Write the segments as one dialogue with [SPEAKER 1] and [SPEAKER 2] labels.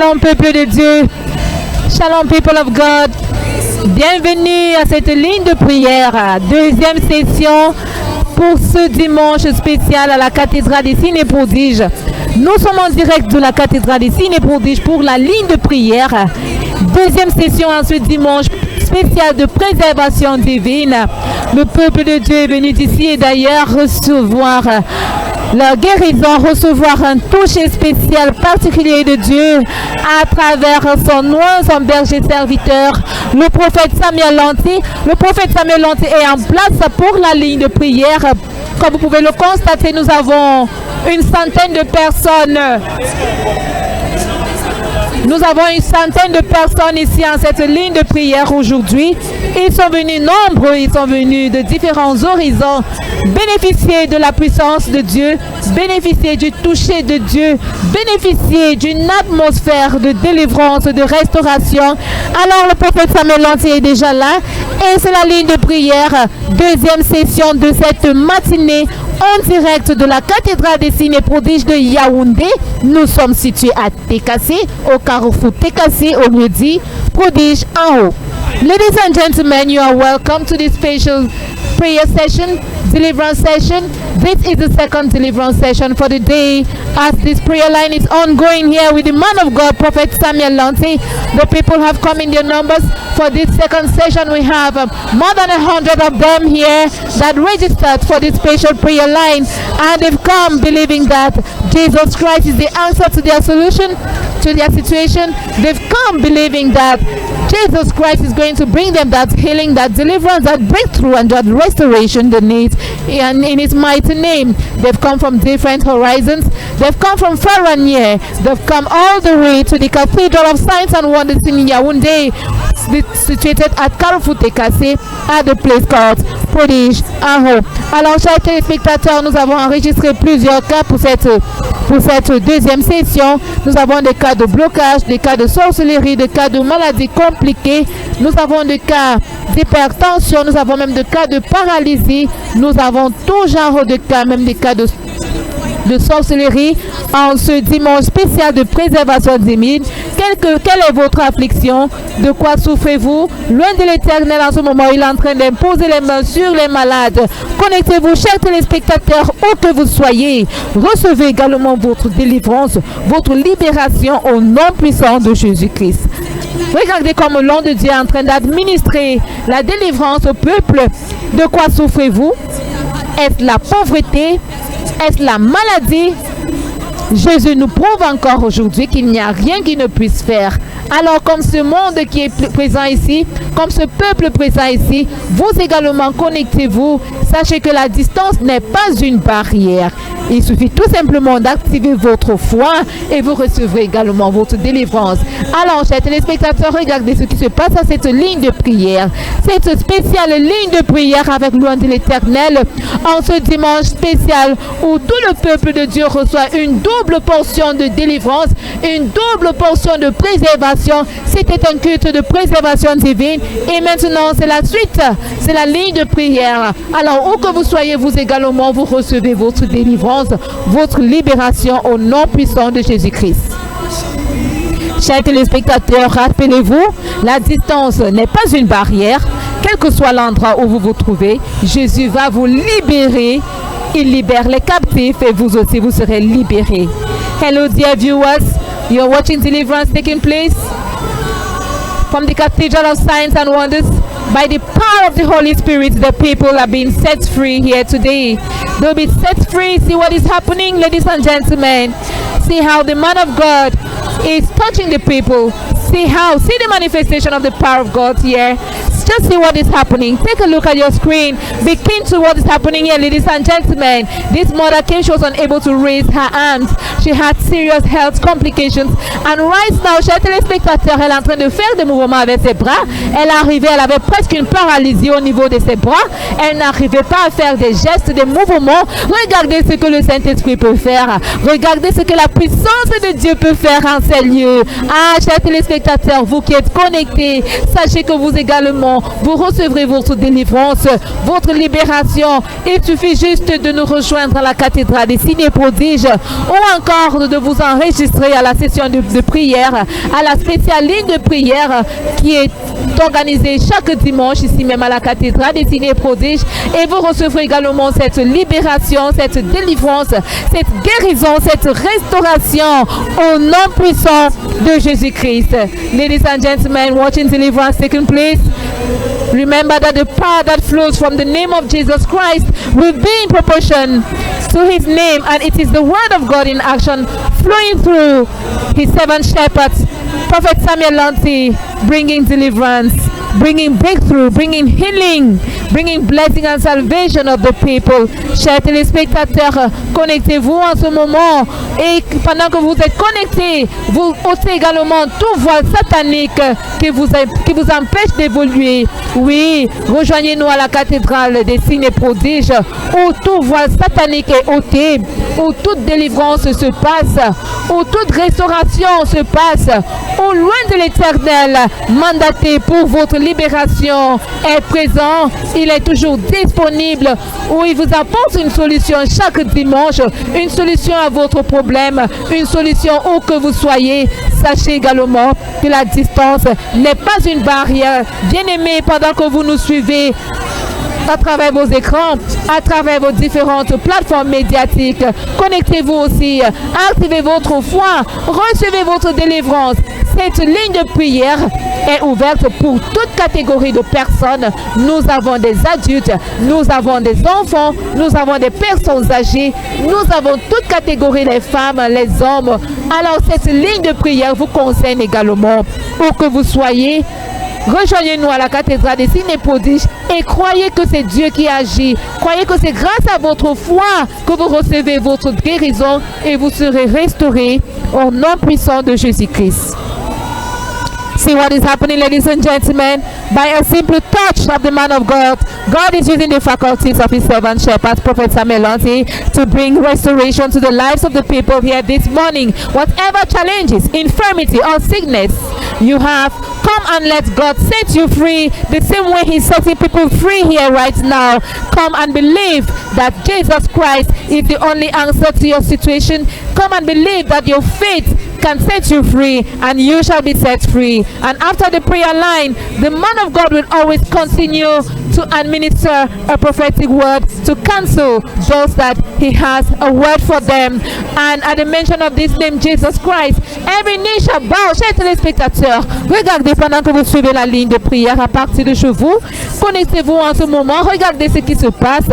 [SPEAKER 1] Shalom peuple de Dieu. Shalom people of God. Bienvenue à cette ligne de prière. Deuxième session pour ce dimanche spécial à la cathédrale des signes et prodiges. Nous sommes en direct de la cathédrale des signes et prodiges pour la ligne de prière. Deuxième session en ce dimanche spécial de préservation divine. Le peuple de Dieu est venu ici et d'ailleurs recevoir la guérison, recevoir un toucher spécial particulier de Dieu à travers son berger serviteur, le prophète Samuel Lanty. Le prophète Samuel Lanty est en place pour la ligne de prière. Comme vous pouvez le constater, nous avons une centaine de personnes. Nous avons une centaine de personnes ici en cette ligne de prière aujourd'hui. Ils sont venus nombreux, ils sont venus de différents horizons, bénéficier de la puissance de Dieu, bénéficier du toucher de Dieu, bénéficier d'une atmosphère de délivrance, de restauration. Alors le prophète Samuel Lanty est déjà là et c'est la ligne de prière, deuxième session de cette matinée en direct de la cathédrale des signes et prodiges de Yaoundé. Nous sommes situés à Tekassi, au carrefour Tekassi, au lieu dit Prodige en haut. Ladies and gentlemen, you are welcome to this special prayer session, deliverance session. This is the second deliverance session for the day as this prayer line is ongoing here with the man of God, Prophet Samuel Lanty. The people have come in their numbers. For this second session, we have more than 100 of them here that registered for this special prayer line, and they've come believing that Jesus Christ is the answer to their solution, to their situation. They've come believing that Jesus Christ is going to bring them that healing, that deliverance, that breakthrough, and that restoration they need. And in His mighty name, they've come from different horizons. They've come from far and near. They've come all the way to the Cathedral of Signs and Wonders in Yaoundé, situated at Carrefour Tekassi, at the place called Prodige en haut. Alors, chers téléspectateurs, nous avons enregistré plusieurs cas pour cette deuxième session. Nous avons des cas de blocage, des cas de sorcellerie, des cas de maladies compliquées. Nous avons des cas d'hypertension, nous avons même des cas de paralysie. Nous avons tout genre de cas, même des cas de sorcellerie en ce dimanche spécial de préservation divine. Quelle est votre affliction? De quoi souffrez-vous? Loin de l'Éternel en ce moment, il est en train d'imposer les mains sur les malades. Connectez-vous, chers téléspectateurs, où que vous soyez. Recevez également votre délivrance, votre libération au nom puissant de Jésus-Christ. Regardez comme le nom de Dieu est en train d'administrer la délivrance au peuple. De quoi souffrez-vous? Est-ce la pauvreté? Est-ce la maladie? Jésus nous prouve encore aujourd'hui qu'il n'y a rien qui ne puisse faire. Alors, comme ce monde qui est présent ici, comme ce peuple présent ici, vous également connectez-vous. Sachez que la distance n'est pas une barrière. Il suffit tout simplement d'activer votre foi et vous recevrez également votre délivrance. Alors, chers téléspectateurs, regardez ce qui se passe à cette ligne de prière. Cette spéciale ligne de prière avec louange de l'Éternel en ce dimanche spécial où tout le peuple de Dieu reçoit une double portion de délivrance, une double portion de préservation. C'était un culte de préservation divine et maintenant c'est la suite, c'est la ligne de prière. Alors, où que vous soyez, vous également, vous recevez votre délivrance, votre libération au nom puissant de Jésus-Christ. Chers téléspectateurs, rappelez-vous, la distance n'est pas une barrière. Quel que soit l'endroit où vous vous trouvez, Jésus va vous libérer. Il libère les captifs et vous aussi, vous serez libérés. Hello, dear viewers. You're watching deliverance taking place from the Cathedral of Signs and Wonders. By the power of the Holy Spirit, the people are being set free here today. They'll be set free. See what is happening, ladies and gentlemen. See how the man of God is touching the people. See the manifestation of the power of God here. Just see what is happening. Take a look at your screen. Be keen to what is happening here, ladies and gentlemen. This mother came, she was unable to raise her arms. She had serious health complications. And right now, chers téléspectateurs, elle est en train de faire des mouvements avec ses bras. Elle avait presque une paralysie au niveau de ses bras. Elle n'arrivait pas à faire des gestes, des mouvements. Regardez ce que le Saint-Esprit peut faire. Regardez ce que la puissance de Dieu peut faire en ces lieux. Ah, chers téléspectateurs, téléspectateurs, vous qui êtes connectés, sachez que vous également, vous recevrez votre délivrance, votre libération. Il suffit juste de nous rejoindre à la cathédrale des signes et prodiges ou encore de vous enregistrer à la session de prière, à la spéciale ligne de prière qui est organisée chaque dimanche ici même à la cathédrale des signes et prodiges, et vous recevrez également cette libération, cette délivrance, cette guérison, cette restauration au nom puissant de Jésus-Christ. Ladies and gentlemen, watching deliverance taking place, remember that the power that flows from the name of Jesus Christ will be in proportion to his name, and it is the word of God in action flowing through his seven shepherds, Prophet Samuel Lanti, bringing deliverance, bringing breakthrough, bringing healing, bringing blessing and salvation of the people. Chers téléspectateurs, connectez-vous en ce moment, et pendant que vous êtes connectés, vous ôtez également tout voile satanique qui vous empêche d'évoluer. Oui, rejoignez-nous à la cathédrale des signes et prodiges, où tout voile satanique est ôté, où toute délivrance se passe, où toute restauration se passe, où loin de l'Éternel, mandaté pour votre libération, est présent. Il est toujours disponible, où il vous apporte une solution chaque dimanche, une solution à votre problème, une solution où que vous soyez. Sachez également que la distance n'est pas une barrière. Bien-aimés, pendant que vous nous suivez à travers vos écrans, à travers vos différentes plateformes médiatiques, connectez-vous aussi, activez votre foi, recevez votre délivrance. Cette ligne de prière est ouverte pour toute catégorie de personnes. Nous avons des adultes, nous avons des enfants, nous avons des personnes âgées, nous avons toute catégorie, les femmes, les hommes. Alors cette ligne de prière vous concerne également. Où que vous soyez, rejoignez-nous à la cathédrale des signes et prodiges et croyez que c'est Dieu qui agit. Croyez que c'est grâce à votre foi que vous recevez votre guérison et vous serez restaurés au nom puissant de Jésus-Christ. See what is happening, ladies and gentlemen. By a simple touch of the man of God, God is using the faculties of his servant shepherd, Prophet Samuel Lanti, to bring restoration to the lives of the people here this morning. Whatever challenges, infirmity or sickness you have, come and let God set you free the same way he's setting people free here right now. Come and believe that Jesus Christ is the only answer to your situation. Come and believe that your faith can set you free and you shall be set free. And after the prayer line, the man of God will always continue to administer a prophetic word to counsel those that he has a word for them. And at the mention of this name, Jesus Christ, every knee shall bow. Chers téléspectateurs, regardez pendant que vous suivez la ligne de prière à partir de chez vous. Connectez-vous en ce moment. Regardez ce qui se passe.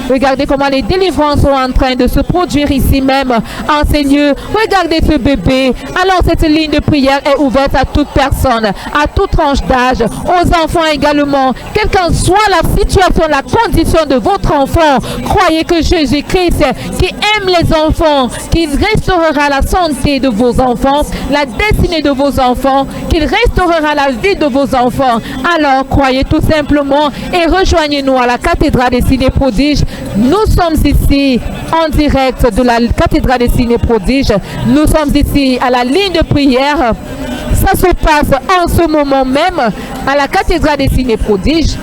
[SPEAKER 1] Regardez comment les délivrances sont en train de se produire ici même en ces lieux. Regardez ce bébé. Alors cette ligne de prière est ouverte à toute personne, à toute tranche d'âge, aux enfants également. Quelle qu'en soit la situation, la condition de votre enfant, croyez que Jésus-Christ, qui aime les enfants, qu'il restaurera la santé de vos enfants, la destinée de vos enfants, qu'il restaurera la vie de vos enfants. Alors croyez tout simplement et rejoignez-nous à la cathédrale des signes et prodiges. Nous sommes ici en direct de la cathédrale des signes et prodiges. Nous sommes ici à la ligne de prière. Ça se passe en ce moment même à la cathédrale des signes et prodiges.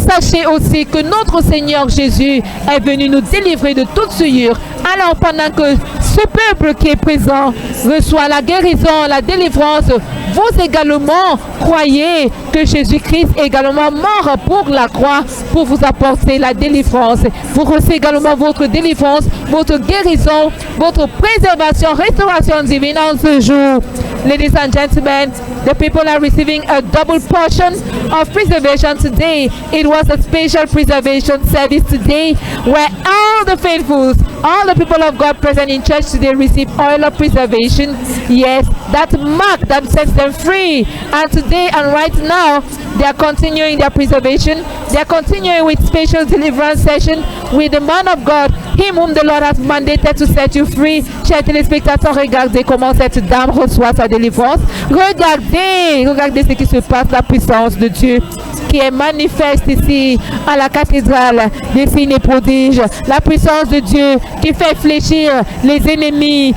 [SPEAKER 1] Sachez aussi que notre Seigneur Jésus est venu nous délivrer de toute souillure. Alors pendant que ce peuple qui est présent reçoit la guérison, la délivrance, vous également croyez que Jésus-Christ est également mort pour la croix pour vous apporter la délivrance. Vous recevez également votre délivrance, votre guérison, votre préservation, restauration divine en ce jour. Ladies and gentlemen, the people are receiving a double portion of preservation today. It was a special preservation service today where all the faithfuls, all the people of God present in church today receive oil of preservation. Yes, that mark that sets them free. And today and right now, they are continuing their preservation. They are continuing with special deliverance session with the man of God, him whom the Lord has mandated to set you free. Chers téléspectateurs, regardez comment cette dame reçoit sa délivrance. Regardez ce qui se passe, la puissance de Dieu qui est manifeste ici à la cathédrale des signes et prodiges. La puissance de Dieu qui fait fléchir les ennemis.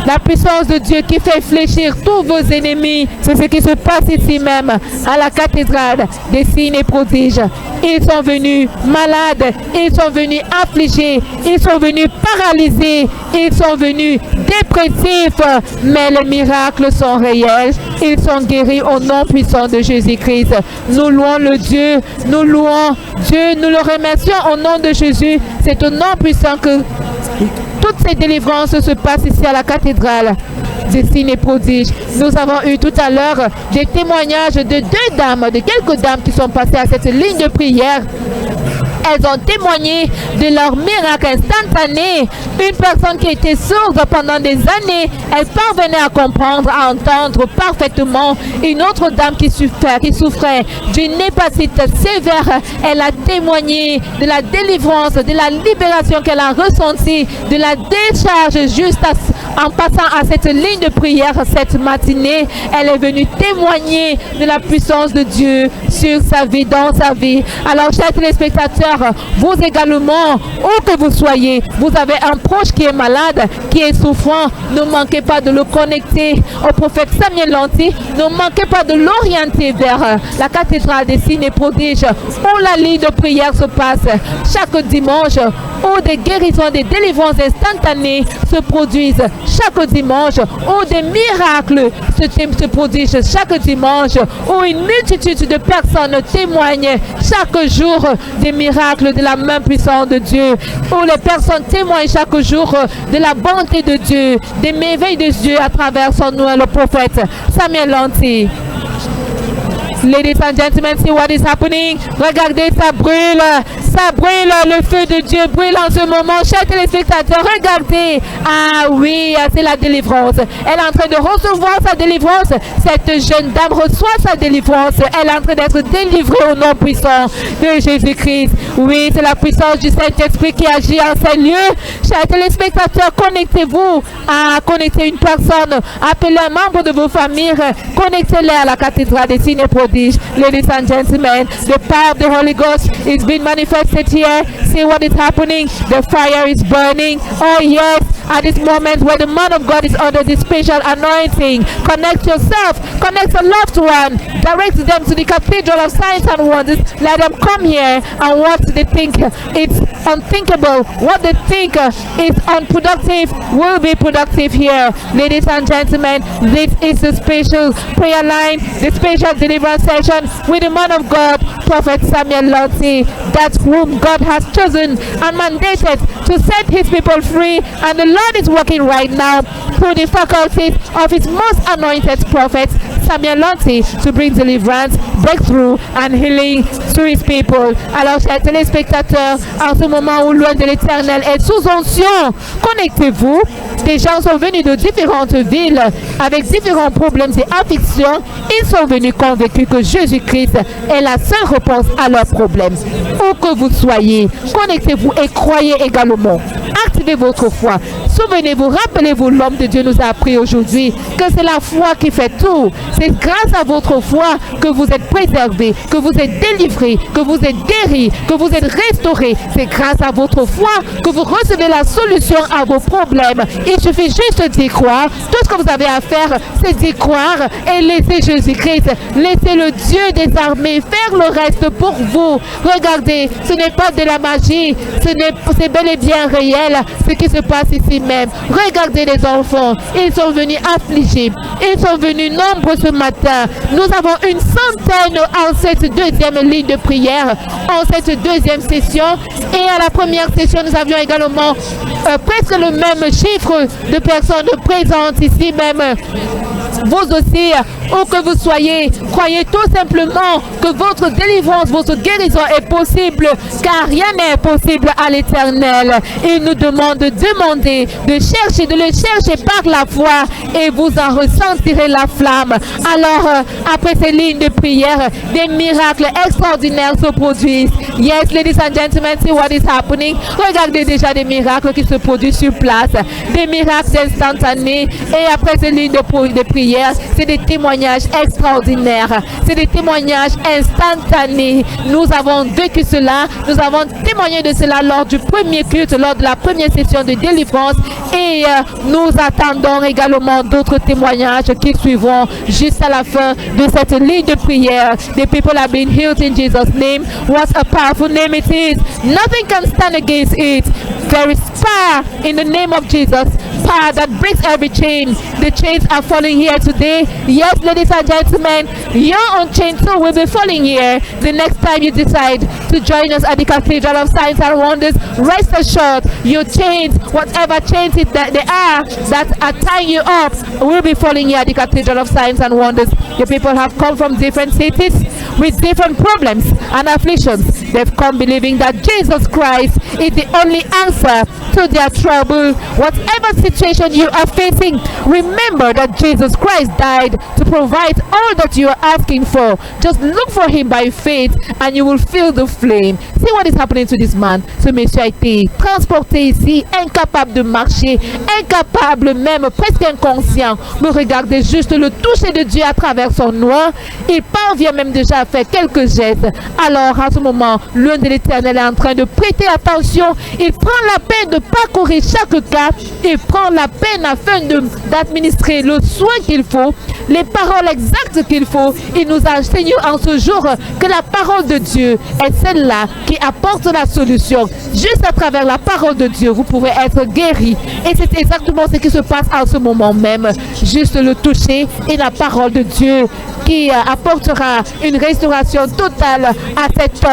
[SPEAKER 1] La puissance de Dieu qui fait fléchir tous vos ennemis. C'est ce qui se passe ici même à la cathédrale des signes et prodiges. Ils sont venus malades, ils sont venus affligés, ils sont venus paralysés, ils sont venus dépressifs, mais les miracles sont réels. Ils sont guéris au nom puissant de Jésus-Christ. Nous louons le Dieu, nous louons Dieu, nous le remercions au nom de Jésus. C'est au nom puissant que toutes ces délivrances se passent ici à la cathédrale des signes et prodiges. Nous avons eu tout à l'heure des témoignages de quelques dames qui sont passées à cette ligne de prière. Elles ont témoigné de leur miracle instantané. Une personne qui était sourde pendant des années, elle parvenait à comprendre, à entendre parfaitement. Une autre dame qui souffrait d'une hépatite sévère, elle a témoigné de la délivrance, de la libération qu'elle a ressentie, de la décharge juste en passant à cette ligne de prière cette matinée. Elle est venue témoigner de la puissance de Dieu sur sa vie, dans sa vie. Alors, chers téléspectateurs, vous également, où que vous soyez, vous avez un proche qui est malade, qui est souffrant, ne manquez pas de le connecter au prophète Samuel Lanty, ne manquez pas de l'orienter vers la cathédrale des signes et prodiges, où la ligne de prière se passe chaque dimanche, où des guérisons, des délivrances instantanées se produisent chaque dimanche, où des miracles se produisent chaque dimanche, où une multitude de personnes témoignent chaque jour des miracles de la main puissante de Dieu, où les personnes témoignent chaque jour de la bonté de Dieu, des merveilles de Dieu à travers son nom, le prophète Samuel Lanty. Ladies and gentlemen, see what is happening. Regardez, ça brûle, le feu de Dieu brûle en ce moment. Chers téléspectateurs, regardez. Ah oui, c'est la délivrance. Elle est en train de recevoir sa délivrance. Cette jeune dame reçoit sa délivrance. Elle est en train d'être délivrée au nom puissant de Jésus-Christ. Oui, c'est la puissance du Saint-Esprit qui agit en ces lieux. Chers téléspectateurs, connectez-vous à connecter une personne. Appelez un membre de vos familles. Connectez-les à la cathédrale des signes et prodiges. Ladies and gentlemen, the power of the Holy Ghost is being manifested here. See what is happening. The fire is burning. Oh yes, at this moment where the man of God is under this special anointing, connect yourself, connect a loved one, direct them to the Cathedral of Signs and Wonders. Let them come here, and what they think it's unthinkable, what they think is unproductive will be productive here. Ladies and gentlemen, this is the special prayer line, the special deliverance session with the man of God, Prophet Samuel Lanty, that whom God has chosen and mandated to set his people free, and the Lord is working right now through the faculties of his most anointed prophet Samuel Lanty to bring deliverance, breakthrough and healing to his people. Alors, chers téléspectateurs, en ce moment où loin de l'Éternel est sous onction, connectez-vous. Des gens sont venus de différentes villes avec différents problèmes et afflictions. Ils sont venus convaincus que Jésus-Christ est la seule réponse à leurs problèmes. Où que vous soyez, connectez-vous et croyez également. Activez votre foi. Souvenez-vous, rappelez-vous, l'homme de Dieu nous a appris aujourd'hui que c'est la foi qui fait tout. C'est grâce à votre foi que vous êtes préservés, que vous êtes délivrés, que vous êtes guéris, que vous êtes restaurés. C'est grâce à votre foi que vous recevez la solution à vos problèmes. Il suffit juste d'y croire. Tout ce que vous avez à faire, c'est d'y croire et laisser Jésus-Christ, laisser le Dieu des armées faire le reste pour vous. Regardez, ce n'est pas de la magie, c'est bel et bien réel ce qui se passe ici même. Regardez les enfants, ils sont venus affligés, ils sont venus nombreux ce matin. Nous avons une centaine en cette deuxième ligne de prière, en cette deuxième session, et à la première session nous avions également presque le même chiffre de personnes présentes ici même. Vous aussi, où que vous soyez, croyez tout simplement que votre délivrance, votre guérison est possible, car rien n'est impossible à l'Éternel. Il nous demande de demander, de chercher, de le chercher par la foi, et vous en ressentirez la flamme. Alors, après ces lignes de prière, des miracles extraordinaires se produisent. Yes, ladies and gentlemen, see what is happening. Regardez déjà des miracles qui se produisent sur place, des miracles instantanés, et après ces lignes de prière, prière, c'est des témoignages extraordinaires, c'est des témoignages instantanés. Nous avons vécu cela, nous avons témoigné de cela lors du premier culte, lors de la première session de délivrance et nous attendons également d'autres témoignages qui suivront juste à la fin de cette ligne de prière. The people have been healed in Jesus' name. What a powerful name it is. Nothing can stand against it. There is power in the name of Jesus. Power that breaks every chain. The chains are falling here today. Yes, ladies and gentlemen, your own chain too will be falling here. The next time you decide to join us at the Cathedral of Signs and Wonders, rest assured your chains, whatever chains that they are that are tying you up, will be falling here at the Cathedral of Signs and Wonders. The people have come from different cities with different problems and afflictions. They've come believing that Jesus Christ is the only answer to their trouble. Whatever situation you are facing, remember that Jesus Christ died to provide all that you are asking for. Just look for him by faith and you will feel the flame. See what is happening to this man. Ce monsieur a été transporté ici, incapable de marcher, incapable même, presque inconscient. Mais regardez juste le toucher de Dieu à travers son noix. Il parvient même déjà à faire quelques gestes. Alors à ce moment, l'œil de l'Éternel est en train de prêter attention. Il prend la peine de parcourir chaque cas. Il prend la peine afin d'administrer le soin qu'il faut, les paroles exactes qu'il faut. Il nous a enseigné en ce jour que la parole de Dieu est celle-là qui apporte la solution. Juste à travers la parole de Dieu, vous pouvez être guéri. Et c'est exactement ce qui se passe en ce moment même. Juste le toucher et la parole de Dieu qui apportera une restauration totale à cet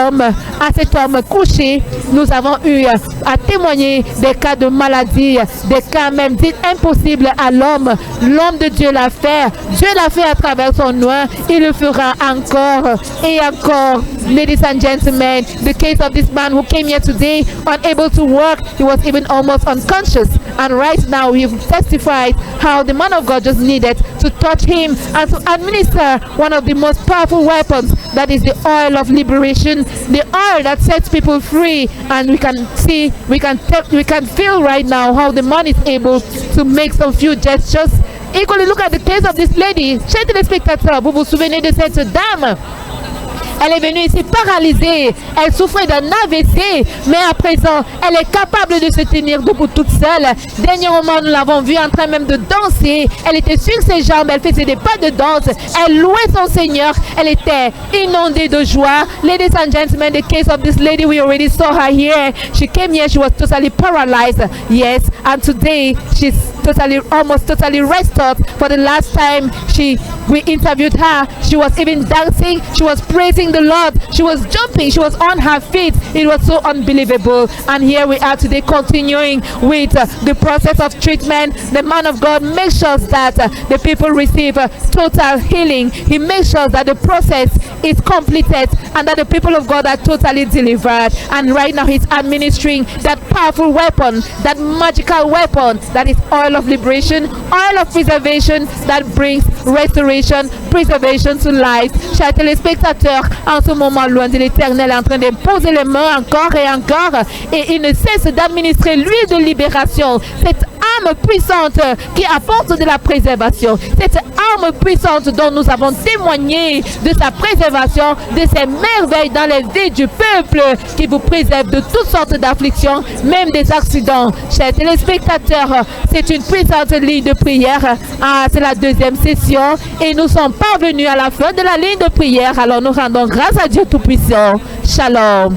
[SPEAKER 1] homme couché. Nous avons eu à témoigner des cas de maladie, des cas même dits impossibles à l'homme. L'homme de Dieu l'a fait. Dieu l'a fait à travers son nom. Il le fera encore et encore. Ladies and gentlemen, the case of this man who came here today, unable to walk, he was even almost unconscious. And right now, we've testified how the man of God just needed to touch him and to administer one of the most powerful weapons, that is the oil of liberation, the oil that sets people free. And we can see, we can feel right now how the man is able to make some few gestures. Equally, look at the case of this lady. Chers téléspectateurs, vous vous souvenez de cette dame? Elle est venue ici paralysée. Elle souffrait d'un AVC, mais à présent, elle est capable de se tenir debout toute seule. Dernièrement, nous l'avons vue en train même de danser. Elle était sur ses jambes, elle faisait des pas de danse. Elle louait son Seigneur. Elle était inondée de joie. Ladies and gentlemen, the case of this lady, we already saw her here. She came here, she was totally paralyzed. Yes, and today, she's almost totally restored. For the last time we interviewed her, she was even dancing. She was praising the Lord. She was jumping. She was on her feet. It was so unbelievable. And here we are today continuing with the process of treatment. The man of God makes sure that the people receive total healing. He makes sure that the process is completed and that the people of God are totally delivered. And right now he's administering that powerful weapon, that magical weapon, that is oil of liberation, oil of preservation that brings restoration, preservation to life. Chers téléspectateurs, en ce moment, loin de l'Éternel est en train de poser les mains encore et encore, et il ne cesse d'administrer l'huile de libération, cette arme puissante qui apporte de la préservation, cette arme puissante dont nous avons témoigné de sa préservation, de ses merveilles dans les vies du peuple, qui vous préserve de toutes sortes d'afflictions, même des accidents. Chers téléspectateurs, c'est une puissante ligne de prière. C'est la deuxième session et nous sommes parvenus à la fin de la ligne de prière. Alors nous rendons grâce à Dieu Tout-Puissant. Shalom.